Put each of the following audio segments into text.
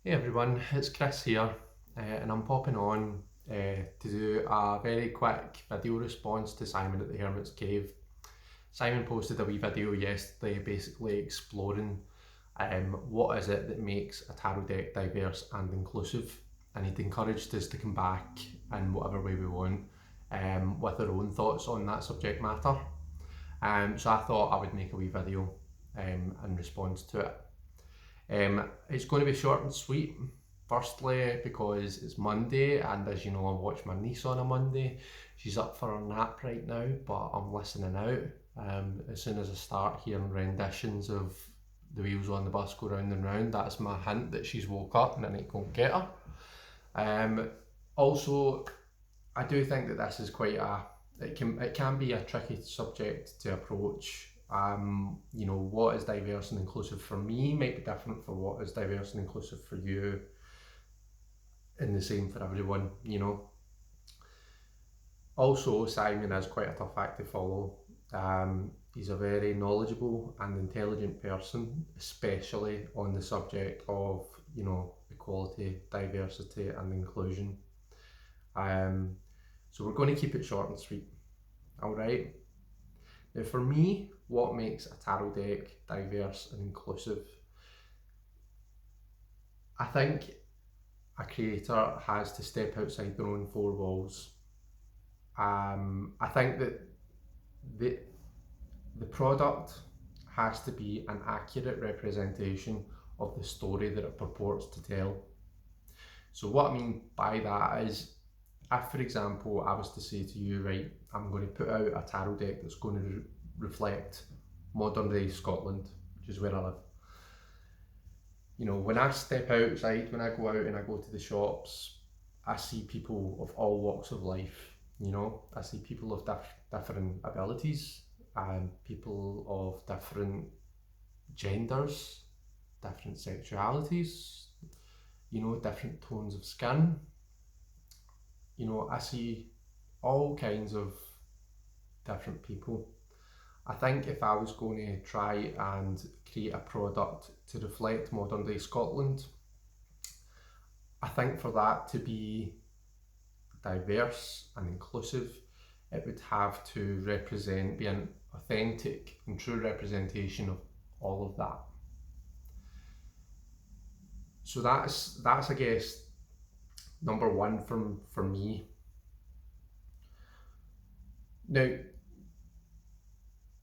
Hey everyone, it's Chris here, and I'm popping on to do a very quick video response to Simon at the Hermit's Cave. Simon posted a wee video yesterday basically exploring what is it that makes a tarot deck diverse and inclusive, and he'd encouraged us to come back in whatever way we want with our own thoughts on that subject matter. So I thought I would make a wee video in response to it. It's going to be short and sweet. Firstly, because it's Monday, and as you know, I watch my niece on a Monday. She's up for her nap right now, but I'm listening out. As soon as I start hearing renditions of the wheels on the bus go round and round, that's my hint that she's woke up and I need to go and get her. Also, I do think that this is quite it can be a tricky subject to approach. What is diverse and inclusive for me might be different for what is diverse and inclusive for you, and the same for everyone. Also, Simon is quite a tough act to follow. He's a very knowledgeable and intelligent person, especially on the subject of, equality, diversity and inclusion. So we're going to keep it short and sweet. All right. Now, for me, what makes a tarot deck diverse and inclusive? I think a creator has to step outside their own four walls. I think that the product has to be an accurate representation of the story that it purports to tell. So what I mean by that is, if, for example, I was to say to you, right, I'm going to put out a tarot deck that's going to reflect modern day Scotland, which is where I live. When I step outside, when I go out and I go to the shops, I see people of all walks of life. I see people of different abilities, and people of different genders, different sexualities, different tones of skin. I see all kinds of different people. I think if I was going to try and create a product to reflect modern day Scotland, I think for that to be diverse and inclusive, it would have to be an authentic and true representation of all of that. So that's I guess number one for me. Now,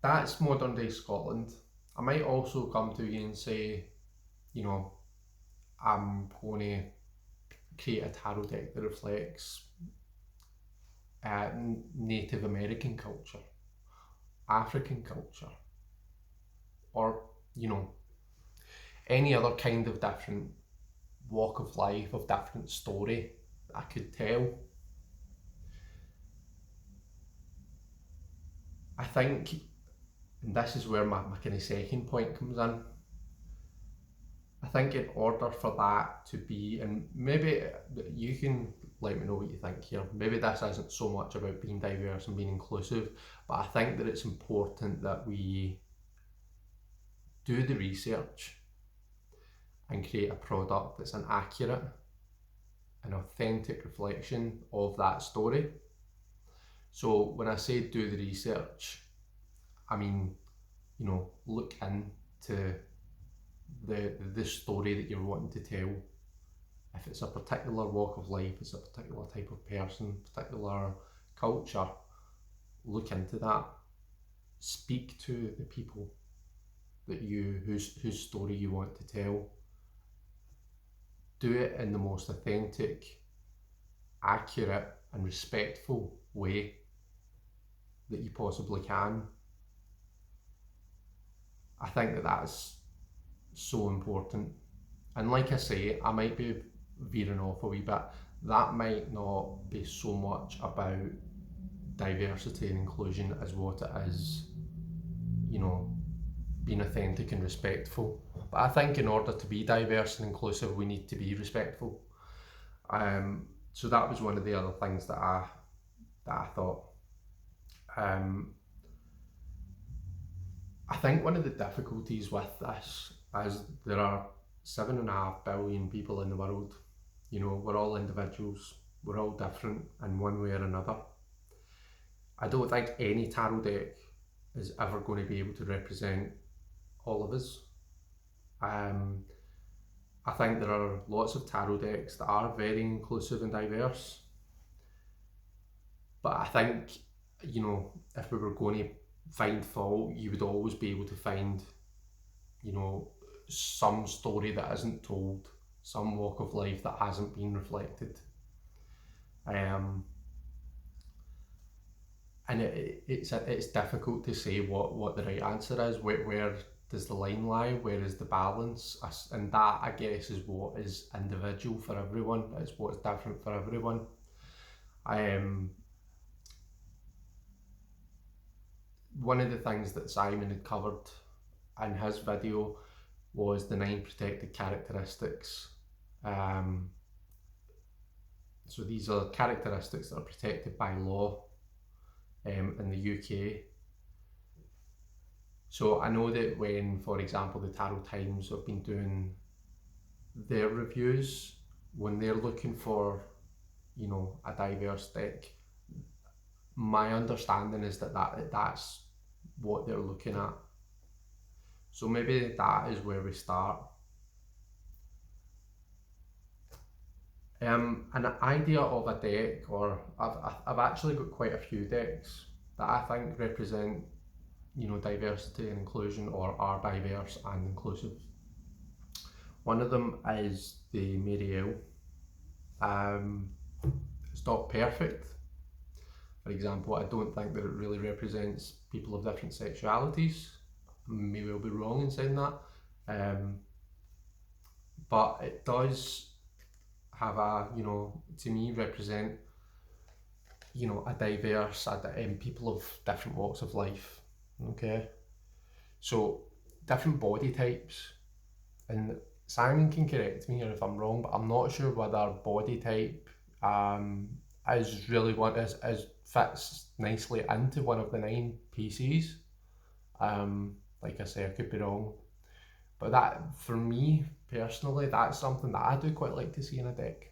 that's modern day Scotland. I might also come to you and say, I'm going to create a tarot deck that reflects Native American culture, African culture, or any other kind of different walk of life, of different story that I could tell. I think, and this is where my kind of second point comes in, I think in order for that to be, and maybe you can let me know what you think here, maybe this isn't so much about being diverse and being inclusive, but I think that it's important that we do the research and create a product that's an accurate and authentic reflection of that story. So when I say do the research, I mean, look into the story that you're wanting to tell. If it's a particular walk of life, it's a particular type of person, particular culture, look into that. Speak to the people that whose story you want to tell. Do it in the most authentic, accurate and respectful way that you possibly can. I think that that's so important. And like I say, I might be veering off a wee bit. That might not be so much about diversity and inclusion as what it is, being authentic and respectful. But I think in order to be diverse and inclusive, we need to be respectful. So that was one of the other things that I thought. I think one of the difficulties with this is there are 7.5 billion people in the world. You know, we're all individuals, we're all different in one way or another. I don't think any tarot deck is ever going to be able to represent all of us. I think there are lots of tarot decks that are very inclusive and diverse, but I think, you know, if we were going to find fault, you would always be able to find, you know, some story that isn't told, some walk of life that hasn't been reflected. And it's difficult to say what the right answer is. Where does the line lie? Where is the balance? And that, I guess, is what is individual for everyone. It's what's different for everyone. One of the things that Simon had covered in his video was the 9 protected characteristics. So these are characteristics that are protected by law in the UK. So I know that when, for example, the Tarot Times have been doing their reviews, when they're looking for, you know, a diverse deck, my understanding is that's what they're looking at. So maybe that is where we start. An idea of a deck, or I've actually got quite a few decks that I think represent, you know, diversity and inclusion, or are diverse and inclusive. One of them is the Marielle. It's not perfect. For example, I don't think that it really represents people of different sexualities. Maybe I'll be wrong in saying that. But it does have a, you know, to me represent, you know, a diverse, people of different walks of life. Okay, so different body types, and Simon can correct me here if I'm wrong, but I'm not sure whether body type is really fits nicely into one of the 9 PCs. Like I say, I could be wrong, but that, for me personally, that's something that I do quite like to see in a deck.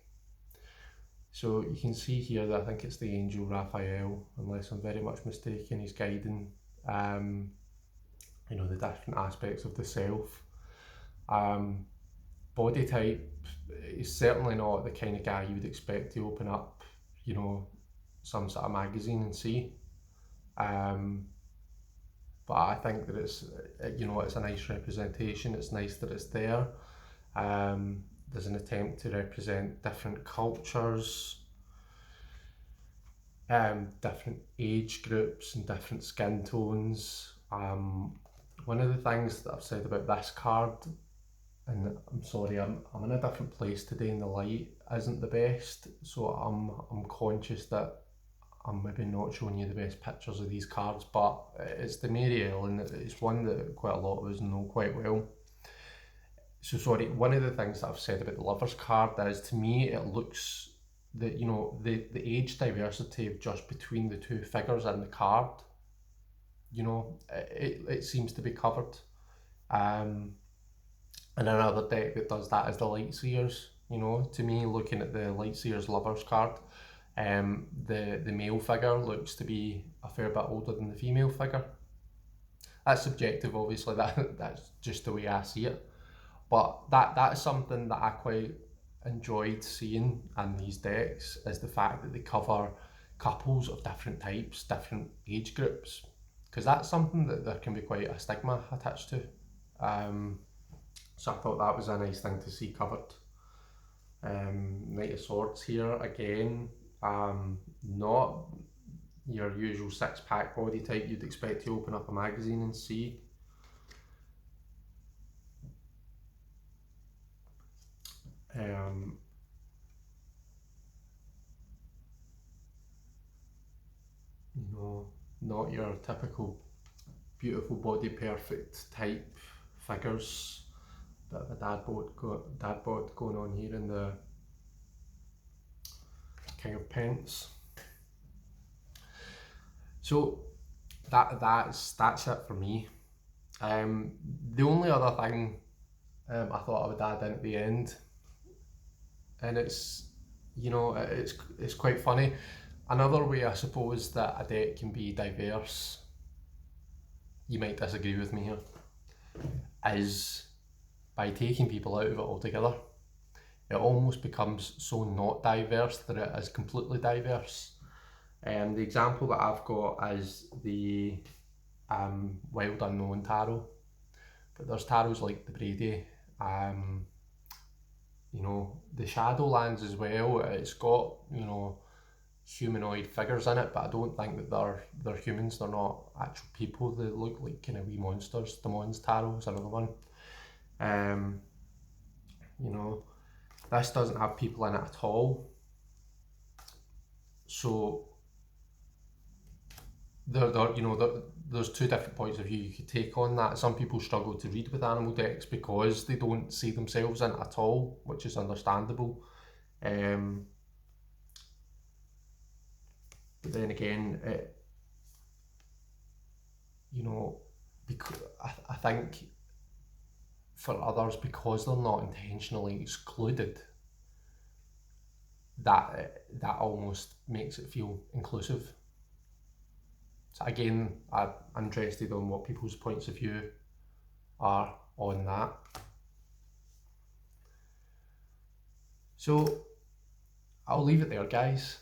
So you can see here that I think it's the Angel Raphael, unless I'm very much mistaken. He's guiding, you know, the different aspects of the self. Body type is certainly not the kind of guy you would expect to open up, you know, some sort of magazine and see. But I think that it's, you know, it's a nice representation. It's nice that it's there. There's an attempt to represent different cultures, different age groups and different skin tones. One of the things that I've said about this card, and I'm sorry, I'm in a different place today and the light isn't the best, so I'm conscious that I'm maybe not showing you the best pictures of these cards, but it's the Marielle, and it's one that quite a lot of us know quite well. So sorry, one of the things that I've said about the Lovers card is, to me, it looks that, you know, the age diversity of just between the 2 figures in the card, you know, it seems to be covered. And another deck that does that is the Lightseers. You know, to me, looking at the Lightseers Lovers card, the male figure looks to be a fair bit older than the female figure. That's subjective, obviously. That's just the way I see it. But that's something that I quite enjoyed seeing in these decks, is the fact that they cover couples of different types, different age groups, because that's something that there can be quite a stigma attached to. So I thought that was a nice thing to see covered. Knight of Swords here again, not your usual 6-pack body type you'd expect to open up a magazine and see. You know, not your typical beautiful body perfect type figures. Bit of a dad bod going on here in the King of Pence. So that's it for me. The only other thing I thought I would add in at the end, and it's, you know, it's quite funny. Another way, I suppose, that a deck can be diverse, you might disagree with me here, is by taking people out of it altogether. It almost becomes so not diverse that it is completely diverse. The example that I've got is the Wild Unknown tarot, but there's tarots like the Brady, you know, the Shadowlands as well. It's got, you know, humanoid figures in it, but I don't think that they're humans. They're not actual people. They look like kind of wee monsters. The Mons tarot is another one. You know, this doesn't have people in it at all. So you know, there's two different points of view you could take on that. Some people struggle to read with animal decks because they don't see themselves in it at all, which is understandable. But then again, you know, because I think for others, because they're not intentionally excluded, that almost makes it feel inclusive. So again, I'm interested on what people's points of view are on that. So I'll leave it there, guys.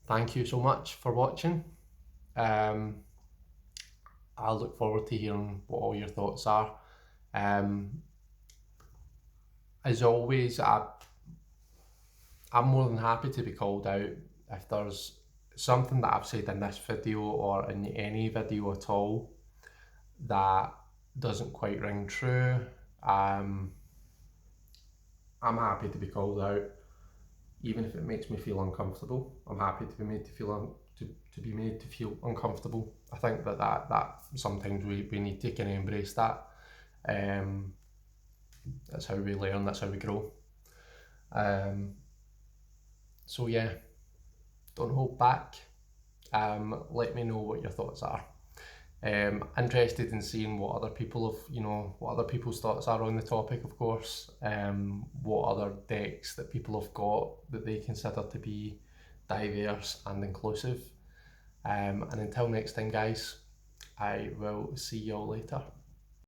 Thank you so much for watching. I look forward to hearing what all your thoughts are. As always, I'm more than happy to be called out if there's something that I've said in this video or in any video at all that doesn't quite ring true. I'm happy to be called out, even if it makes me feel uncomfortable. I'm happy to be made to feel to be made to feel uncomfortable. I think that sometimes we need to kind of embrace that. That's how we learn. That's how we grow. So yeah, don't hold back. Let me know what your thoughts are. Interested in seeing what other people have, you know, what other people's thoughts are on the topic, of course. What other decks that people have got that they consider to be diverse and inclusive. And until next time, guys, I will see you all later.